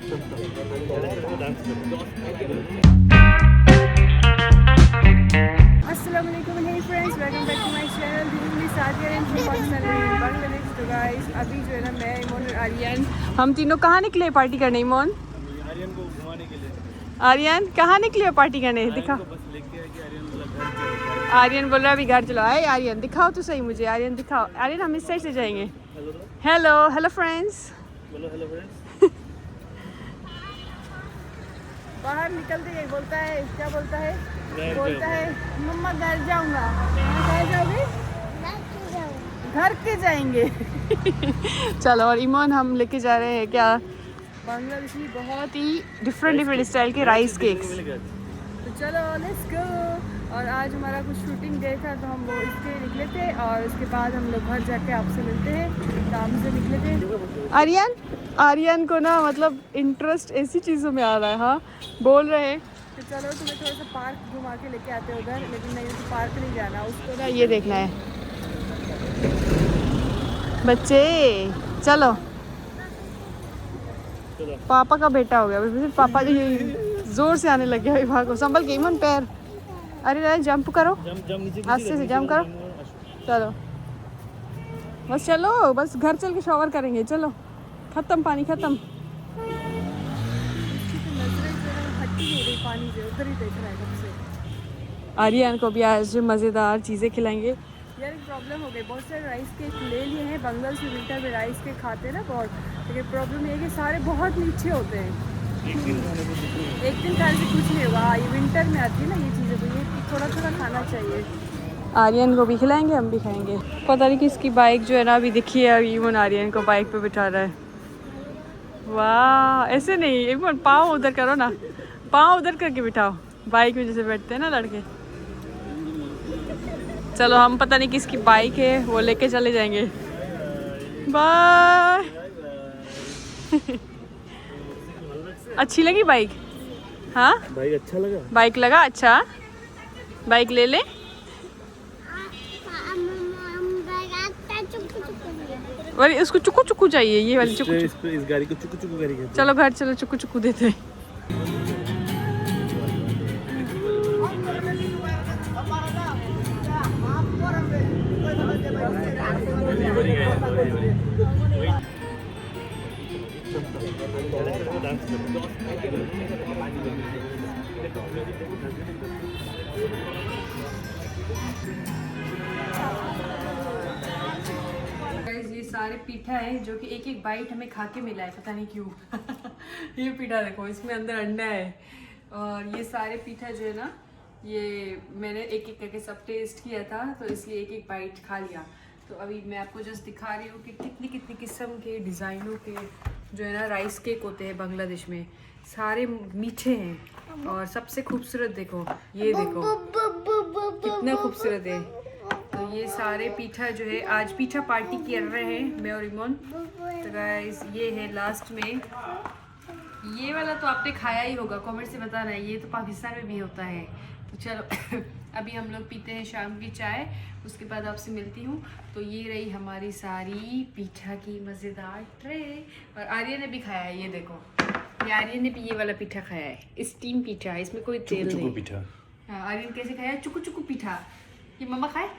Assalamualaikum, hey friends, welcome back to my channel. This is me Sadia and from Pakistan and Bangladesh. तो guys, अभी जो है ना मैं इमोन और आर्यन हम तीनों कहाँ निकले पार्टी करने? इमोन आर्यन को घुमाने के लिए। आर्यन कहाँ निकले पार्टी करने? दिखा। बस लेके आए कि आर्यन बोला घर आर्यन बोल रहा है अभी घर चलो। आए आर्यन दिखाओ तो सही मुझे। आर्यन दिखाओ। आर्यन हम इस साइड से जाएंगे। Hello hello friends. बोलो हेलो फ्रेंड्स। बाहर निकलते ही बोलता है, क्या बोलता है? बोलता है मम्मा घर जाऊंगा। कहाँ जाओगे? घर के जाएंगे। चलो, और इमोन हम लेके जा रहे हैं क्या बांग्लादेशी बहुत ही डिफरेंट स्टाइल के राइस केक्स। तो चलो लेट्स गो। और आज हमारा कुछ शूटिंग डे था तो हम वो इसके निकले थे और उसके बाद हम लोग घर जाके आपसे मिलते हैं। काम से निकले थे। आर्यन को ना मतलब इंटरेस्ट ऐसी चीज़ों में आ रहा है। हाँ बोल रहे हैं कि चलो तुम्हें थोड़ा सा पार्क घुमा के लेके आते हैं उधर, लेकिन नहीं तो पार्क नहीं जाना, उसको ना ये देखना है। बच्चे चलो, पापा का बेटा हो गया। फिर पापा जोर से आने लग गया। भागो, संभल के इमन पैर। अरे जंप करो, आस्ते से जंप करो। चलो बस चलो, बस घर चल के शॉवर करेंगे। चलो खत्म, पानी खत्म। पानी से उधर ही देख रहा है कब से। आर्यन को भी आज मज़ेदार चीज़ें खिलाएंगे। यार एक प्रॉब्लम हो गई, बहुत सारे राइस केक ले लिए हैं। बांग्लादेश में विंटर में राइस केक खाते हैं ना बहुत, लेकिन प्रॉब्लम ये है कि सारे बहुत मीठे होते हैं। एक दिन खाने से कुछ नहीं होगा। ये विंटर में आती है ना ये चीज़ें, तो ये थोड़ा थोड़ा खाना चाहिए। आर्यन को भी खिलाएंगे, हम भी खाएंगे। पता नहीं किसकी बाइक जो है ना अभी दिखी है। अभी इमन आर्यन को बाइक पे बिठा रहा है। वाह, ऐसे नहीं इमन, पाँव उधर करो ना, पाँव उधर करके बिठाओ। बाइक में जैसे बैठते हैं ना लड़के। चलो हम पता नहीं किसकी बाइक है, वो लेके चले जाएंगे। बाय। अच्छी लगी बाइक? हाँ बाइक अच्छा लगा। बाइक लगा अच्छा, बाइक ले ले। वाली उसको चुकू चुकू चाहिए, ये वाली चुकू चुकू। इस गाड़ी को चुकू चुकू गाड़ी कहते हैं। चलो घर चलो, चुकू चुकू देते हैं। ये सारे पीठा है जो कि एक एक बाइट हमें खा के मिला है, पता नहीं क्यों। ये पीठा देखो, इसमें अंदर अंडा है। और ये सारे पीठा जो है ना, ये मैंने एक एक करके सब टेस्ट किया था, तो इसलिए एक एक बाइट खा लिया। तो अभी मैं आपको जस्ट दिखा रही हूँ कि कितनी कितनी किस्म के डिज़ाइनों के जो है ना राइस केक होते हैं बांग्लादेश में। सारे मीठे हैं और सबसे खूबसूरत देखो, ये देखो कितना खूबसूरत है। तो ये सारे पीठा जो है, आज पीठा पार्टी कर रहे हैं मैं और इमोन। तो गाइस ये है लास्ट में, ये वाला तो आपने खाया ही होगा, कमेंट से बताना है। ये तो पाकिस्तान में भी होता है। तो चलो अभी हम लोग पीते हैं शाम की चाय, उसके बाद आपसे मिलती हूँ। तो ये रही हमारी सारी पीठा की मज़ेदार ट्रे। और आर्यन ने भी खाया है, ये देखो, ये आर्यन ने भी ये वाला पीठा खाया है। स्टीम पीठा है, इसमें कोई तेल नहीं। पीठा। हाँ, आर्यन कैसे खाया? चुकू चुकू पीठा। ये मम्मा खाए?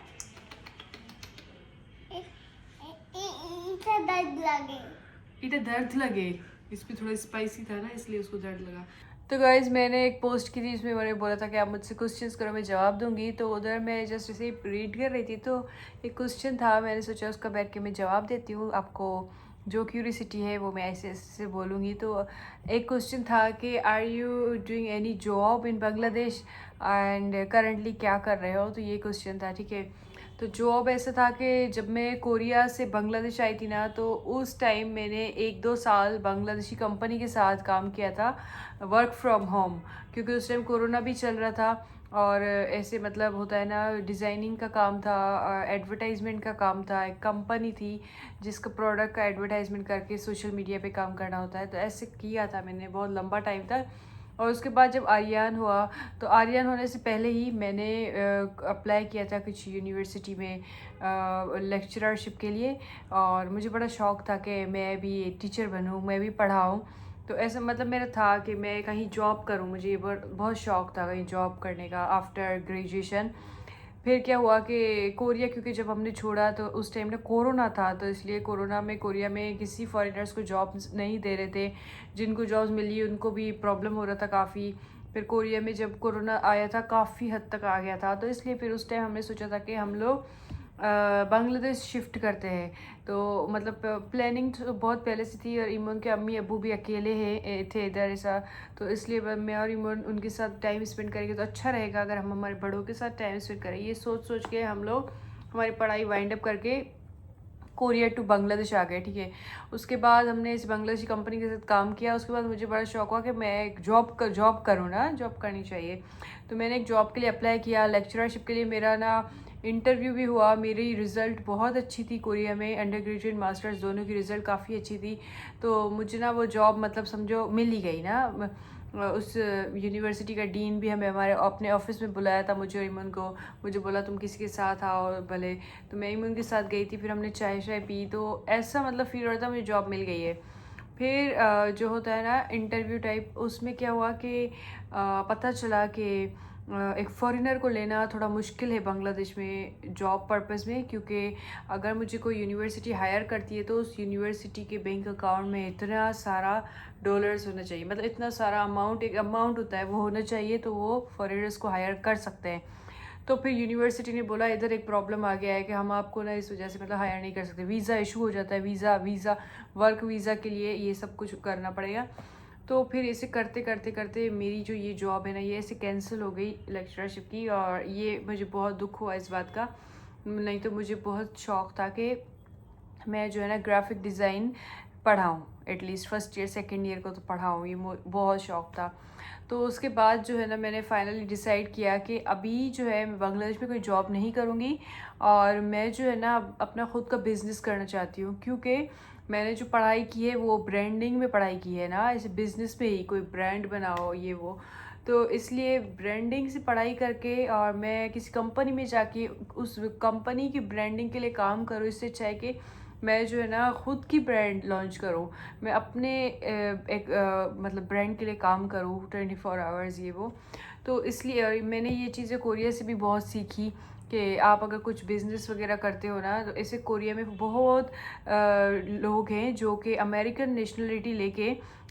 इधर दर्द लगे, इसमें थोड़ा स्पाइसी था ना इसलिए उसको दर्द लगा। तो गाइज़ मैंने एक पोस्ट की थी, इसमें मैंने बोला था कि आप मुझसे क्वेश्चंस करो, मैं जवाब दूंगी। तो उधर मैं जस्ट ऐसे रीड कर रही थी तो एक क्वेश्चन था, मैंने सोचा उसका बैठ के मैं जवाब देती हूँ। आपको जो क्यूरियसिटी है वो मैं ऐसे ऐसे बोलूँगी। तो एक क्वेश्चन था कि are you doing any job in Bangladesh and currently क्या कर रहे हो। तो ये क्वेश्चन था, ठीक है। तो जॉब ऐसा था कि जब मैं कोरिया से बांग्लादेश आई थी ना, तो उस टाइम मैंने 1-2 साल बांग्लादेशी कंपनी के साथ काम किया था, वर्क फ्रॉम होम, क्योंकि उस टाइम कोरोना भी चल रहा था। और ऐसे मतलब होता है ना, डिज़ाइनिंग का काम था, एडवर्टाइजमेंट का काम था, एक कंपनी थी जिसका प्रोडक्ट का एडवर्टाइजमेंट करके सोशल मीडिया पे काम करना होता है। तो ऐसे किया था मैंने बहुत लंबा टाइम तक। और उसके बाद जब आर्यन हुआ, तो आर्यन होने से पहले ही मैंने अप्लाई किया था कुछ यूनिवर्सिटी में लेक्चररशिप के लिए। और मुझे बड़ा शौक़ था कि मैं भी टीचर बनूँ, मैं भी पढ़ाऊँ। तो ऐसा मतलब मेरा था कि मैं कहीं जॉब करूँ, मुझे बहुत शौक़ था कहीं जॉब करने का आफ्टर ग्रेजुएशन। फिर क्या हुआ कि कोरिया, क्योंकि जब हमने छोड़ा तो उस टाइम ना कोरोना था, तो इसलिए कोरिया में किसी फॉरेनर्स को जॉब्स नहीं दे रहे थे। जिनको जॉब्स मिली उनको भी प्रॉब्लम हो रहा था काफ़ी। फिर कोरिया में जब कोरोना आया था काफ़ी हद तक आ गया था, तो इसलिए फिर उस टाइम हमने सोचा था कि हम लोग बांग्लादेश शिफ्ट करते हैं। तो मतलब प्लानिंग तो बहुत पहले से थी, और इमोन के अम्मी अबू भी अकेले हैं थे इधर ऐसा, तो इसलिए मैं और इमोन उनके साथ टाइम स्पेंड करेंगे तो अच्छा रहेगा अगर हम हमारे बड़ों के साथ टाइम स्पेंड करें। ये सोच के हम लोग हमारी पढ़ाई वाइंड अप करके कोरिया टू बांग्लादेश आ गए, ठीक है। उसके बाद हमने इस बांग्लादेशी कंपनी के साथ काम किया। उसके बाद मुझे बड़ा शौक हुआ कि मैं एक जॉब करूँ ना, जॉब करनी चाहिए। तो मैंने एक जॉब के लिए अप्लाई किया, लेक्चरशिप के लिए। मेरा ना इंटरव्यू भी हुआ, मेरी रिज़ल्ट बहुत अच्छी थी कोरिया में, अंडर ग्रेजुएट मास्टर्स दोनों की रिज़ल्ट काफ़ी अच्छी थी। तो मुझे ना वो जॉब मतलब समझो मिल ही गई ना। उस यूनिवर्सिटी का डीन भी हमें हमारे अपने ऑफिस में बुलाया था, मुझे और इमन को। मुझे बोला तुम किसी के साथ आओ भले, तो मैं इमन के साथ गई थी। फिर हमने चाय पी, तो ऐसा मतलब फील हो रहा था मुझे जॉब मिल गई है। फिर जो होता है ना इंटरव्यू टाइप, उसमें क्या हुआ कि पता चला कि एक फ़ॉरेनर को लेना थोड़ा मुश्किल है बांग्लादेश में जॉब पर्पज़ में, क्योंकि अगर मुझे कोई यूनिवर्सिटी हायर करती है तो उस यूनिवर्सिटी के बैंक अकाउंट में इतना सारा डॉलर्स होना चाहिए, मतलब इतना सारा एक अमाउंट होता है वो होना चाहिए, तो वो फॉरेनर्स को हायर कर सकते हैं। तो फिर यूनिवर्सिटी ने बोला इधर एक प्रॉब्लम आ गया है कि हम आपको ना इस वजह से मतलब हायर नहीं कर सकते, वीज़ा इशू हो जाता है, वीज़ा वर्क वीज़ा के लिए ये सब कुछ करना पड़ेगा। तो फिर इसे करते मेरी जो ये जॉब है ना, ये ऐसे कैंसिल हो गई लेक्चरशिप की, और ये मुझे बहुत दुख हुआ इस बात का। नहीं तो मुझे बहुत शौक़ था कि मैं जो है ना ग्राफिक डिज़ाइन पढ़ाऊँ, at least first year second year को तो पढ़ाऊँ, ये बहुत शौक़ था। तो उसके बाद जो है ना मैंने फाइनली डिसाइड किया कि अभी जो है मैं बांग्लादेश में कोई जॉब नहीं करूँगी, और मैं जो है ना अपना ख़ुद का बिज़नेस करना चाहती हूँ। क्योंकि मैंने जो पढ़ाई की है वो ब्रांडिंग में पढ़ाई की है ना, ऐसे बिज़नेस में ही कोई ब्रांड बनाओ ये वो, तो इसलिए ब्रांडिंग से पढ़ाई करके और मैं किसी कंपनी में जाके उस कंपनी की ब्रांडिंग के लिए काम करूँ, इससे अच्छा है कि मैं जो है ना ख़ुद की ब्रांड लॉन्च करूँ। मैं अपने मतलब ब्रांड के लिए काम करूँ 24 आवर्स ये वो। तो इसलिए मैंने ये चीज़ें कोरिया से भी बहुत सीखी कि आप अगर कुछ बिज़नेस वगैरह करते हो ना, तो ऐसे कोरिया में बहुत लोग हैं जो कि अमेरिकन नेशनलिटी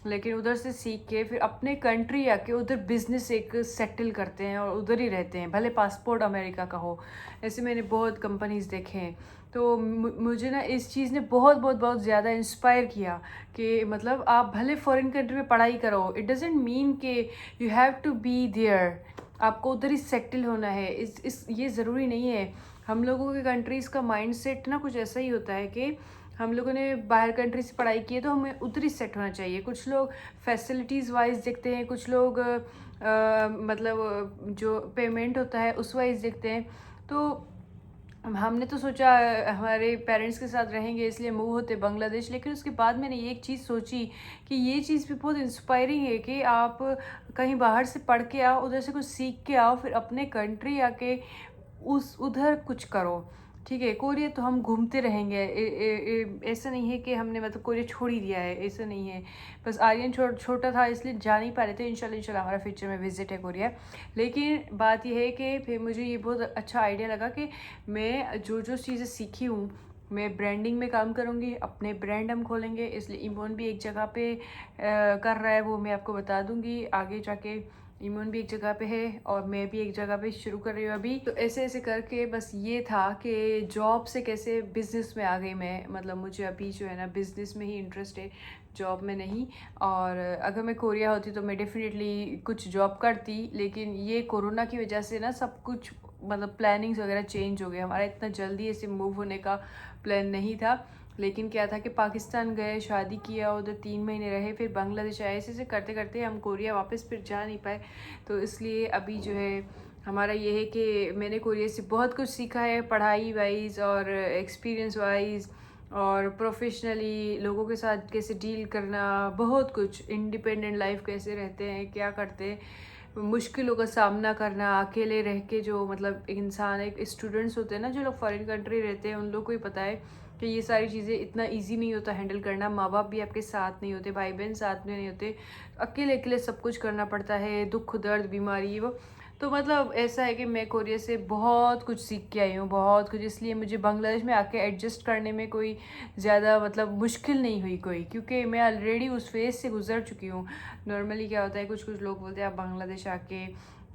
लेकिन उधर से सीख के फिर अपने कंट्री आके उधर बिज़नेस एक सेटल करते हैं और उधर ही रहते हैं, भले पासपोर्ट अमेरिका का हो। ऐसे मैंने बहुत कंपनीज़ देखे हैं। तो मुझे ना इस चीज़ ने बहुत ज़्यादा इंस्पायर किया कि मतलब आप भले फॉरेन कंट्री में पढ़ाई करो, इट डज़न्ट मीन कि you have to be there, आपको उधर ही सेटल होना है। ये ज़रूरी नहीं है। हम लोगों के कंट्रीज़ का माइंडसेट ना कुछ ऐसा ही होता है कि हम लोगों ने बाहर कंट्री से पढ़ाई की है तो हमें उधर ही सेट होना चाहिए। कुछ लोग फैसिलिटीज़ वाइज देखते हैं, कुछ लोग मतलब जो पेमेंट होता है उस वाइज देखते हैं। तो हमने तो सोचा हमारे पेरेंट्स के साथ रहेंगे इसलिए मूव होते बांग्लादेश, लेकिन उसके बाद मैंने ये एक चीज़ सोची कि ये चीज़ भी बहुत इंस्पायरिंग है कि आप कहीं बाहर से पढ़ के आओ, उधर से कुछ सीख के आओ, फिर अपने कंट्री आके उधर कुछ करो। ठीक है, कोरिया तो हम घूमते रहेंगे, ऐसा नहीं है कि हमने मतलब कोरिया छोड़ ही दिया है, ऐसा नहीं है। बस आर्यन छोटा था इसलिए जा नहीं पा रहे थे। इंशाल्लाह हमारा फ्यूचर में विज़िट है कोरिया। लेकिन बात यह है कि फिर मुझे ये बहुत अच्छा आइडिया लगा कि मैं जो चीज़ें सीखी हूँ मैं ब्रांडिंग में काम करूँगी, अपने ब्रांड हम खोलेंगे। इसलिए इमोन भी एक जगह पे कर रहा है, वो मैं आपको बता दूँगी आगे जाके। इमोन भी एक जगह पे है और मैं भी एक जगह पे शुरू कर रही हूँ अभी। तो ऐसे करके बस ये था कि जॉब से कैसे बिज़नेस में आ गई मैं, मतलब मुझे अभी जो है ना बिज़नेस में ही इंटरेस्ट है, जॉब में नहीं। और अगर मैं कोरिया होती तो मैं डेफिनेटली कुछ जॉब करती, लेकिन ये कोरोना की वजह से ना सब कुछ मतलब प्लानिंग्स वगैरह चेंज हो गए। हमारा इतना जल्दी ऐसे मूव होने का प्लान नहीं था। लेकिन क्या था कि पाकिस्तान गए, शादी किया, उधर 3 महीने रहे, फिर बांग्लादेश आए, ऐसे करते हम कोरिया वापस फिर जा नहीं पाए। तो इसलिए अभी जो है हमारा ये है कि मैंने कोरिया से बहुत कुछ सीखा है, पढ़ाई वाइज और एक्सपीरियंस वाइज और प्रोफेशनली लोगों के साथ कैसे डील करना, बहुत कुछ, इंडिपेंडेंट लाइफ कैसे रहते हैं, क्या करते हैं, मुश्किलों का सामना करना, अकेले रह के जो मतलब एक इंसान एक स्टूडेंट्स होते हैं ना जो लोग फॉरेन कंट्री रहते हैं, उन लोग को ही पता है कि ये सारी चीज़ें इतना इजी नहीं होता हैंडल करना। माँ बाप भी आपके साथ नहीं होते, भाई बहन साथ में नहीं होते, अकेले अकेले सब कुछ करना पड़ता है, दुख दर्द बीमारी वो। तो मतलब ऐसा है कि मैं कोरिया से बहुत कुछ सीख के आई हूँ, बहुत कुछ। इसलिए मुझे बांग्लादेश में आके एडजस्ट करने में कोई ज़्यादा मतलब मुश्किल नहीं हुई कोई, क्योंकि मैं ऑलरेडी उस फेज़ से गुजर चुकी हूँ। नॉर्मली क्या होता है, कुछ कुछ लोग बोलते हैं आप बांग्लादेश आके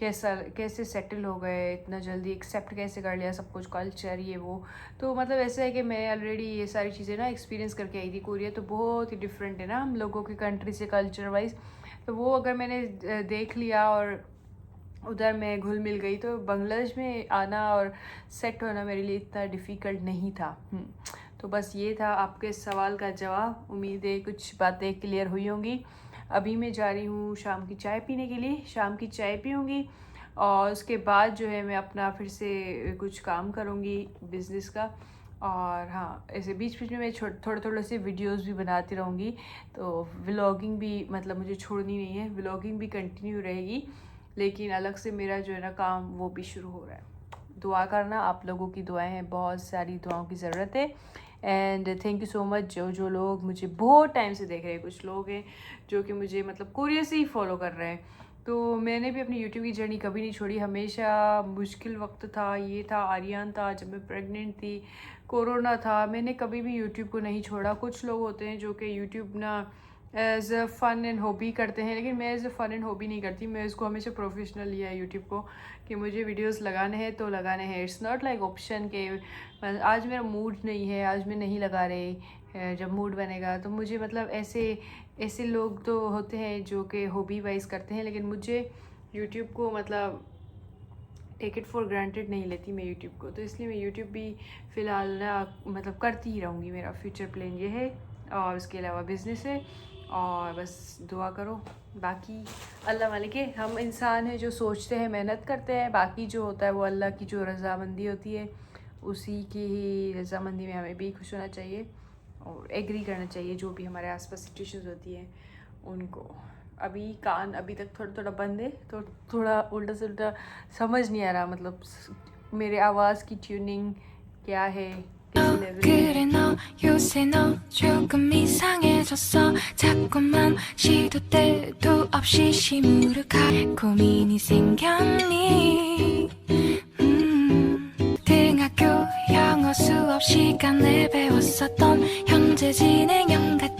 कैसे सेटल हो गए, इतना जल्दी एक्सेप्ट कैसे कर लिया सब कुछ, कल्चर ये वो। तो मतलब ऐसा है कि मैं ऑलरेडी ये सारी चीज़ें ना एक्सपीरियंस करके आई थी। कोरिया तो बहुत ही डिफरेंट है ना हम लोगों की कंट्री से कल्चर वाइज। तो वो अगर मैंने देख लिया और उधर मैं घुल मिल गई, तो बांग्लादेश में आना और सेट होना मेरे लिए इतना डिफ़िकल्ट नहीं था। तो बस ये था आपके सवाल का जवाब। उम्मीद है कुछ बातें क्लियर हुई होंगी। अभी मैं जा रही हूँ शाम की चाय पीने के लिए, शाम की चाय पीऊँगी और उसके बाद जो है मैं अपना फिर से कुछ काम करूँगी बिज़नेस का। और हाँ, ऐसे बीच बीच में मैं थोड़े थोड़े से वीडियोस भी बनाती रहूँगी। तो व्लॉगिंग भी मतलब मुझे छोड़नी नहीं है, व्लॉगिंग भी कंटिन्यू रहेगी, लेकिन अलग से मेरा जो है ना काम वो भी शुरू हो रहा है। दुआ करना, आप लोगों की दुआएं हैं, बहुत सारी दुआओं की ज़रूरत है। And thank you so much जो लोग मुझे बहुत टाइम से देख रहे हैं। कुछ लोग हैं जो कि मुझे मतलब कोरिया से ही फॉलो कर रहे हैं। तो मैंने भी अपनी यूट्यूब की जर्नी कभी नहीं छोड़ी, हमेशा मुश्किल वक्त था, ये था, आर्यन था, जब मैं प्रेग्नेंट थी, कोरोना था, मैंने कभी भी यूट्यूब को नहीं छोड़ा। कुछ लोग होते हैं जो कि यूट्यूब ना as a fun and hobby करते हैं, लेकिन मैं as a fun and hobby नहीं करती। मैं इसको हमेशा प्रोफेशनल लिया है यूट्यूब को, कि मुझे वीडियोस लगाने हैं तो लगाने हैं। इट्स नॉट लाइक ऑप्शन के आज मेरा मूड नहीं है, आज मैं नहीं लगा रही, जब मूड बनेगा तो मुझे मतलब ऐसे लोग तो होते हैं जो कि हॉबी वाइज करते हैं, लेकिन मुझे यूट्यूब को मतलब टेक इट फॉर ग्रांटेड नहीं लेती मैं यूट्यूब को। तो इसलिए मैं यूट्यूब भी फ़िलहाल ना मतलब करती ही रहूँगी। मेरा फ्यूचर प्लान ये है, और उसके अलावा बिज़नेस है, और बस दुआ करो। बाकी अल्लाह मालिक है, हम इंसान हैं जो सोचते हैं, मेहनत करते हैं, बाकी जो होता है वो अल्लाह की जो रज़ामंदी होती है, उसी की ही रज़ामंदी में हमें भी खुश होना चाहिए और एग्री करना चाहिए जो भी हमारे आसपास सिचुएशंस होती हैं उनको। अभी कान अभी तक थोड़ा थोड़ा बंद है, तो थोड़ा उल्टा से उल्टा समझ नहीं आ रहा, मतलब मेरे आवाज़ की ट्यूनिंग क्या है, किस लेवल 그래 너 요새 너 조금 이상해졌어 자꾸만 시도 때도 없이 시무룩한 고민이 생겼니 등학교 영어 수업 시간에 배웠었던 현재 진행형 같은